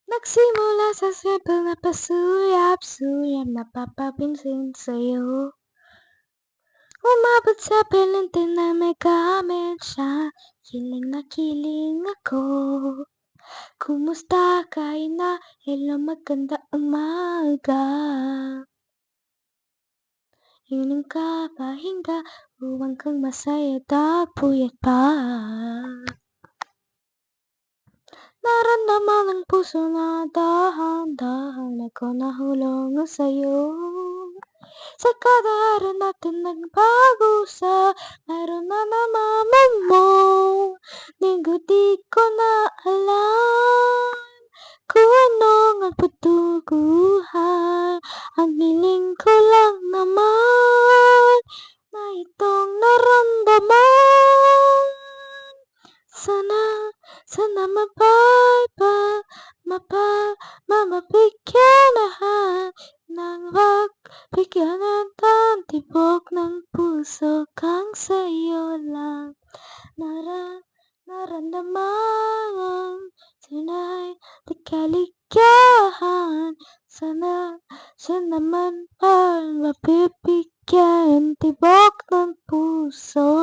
Nagsimula sa simple na pasuyap-suyap, napapapansin sa'yo. Umabot sa Valentine na may comment siya, kiling na kiling ako. Kumusta kain na? Hello, magandang umaga. Inom ka, pahinga, buwan kang masaya, puyat pa. Naramdaman ng puso na dahan-dahan ako nahulog sa'yo. Sa kada araw natin nagbago sa araw na namaman mo. Linggo di ko na alam kung anong nagpatuguhan. Ang hiling ko lang naman na itong naramdaman. Sana mabigyan ng bigyan ng tibok ng puso kang sa'yo lang naramdaman. Tunay di kaligayahan. Sana naman mabibigyan tibok ng puso.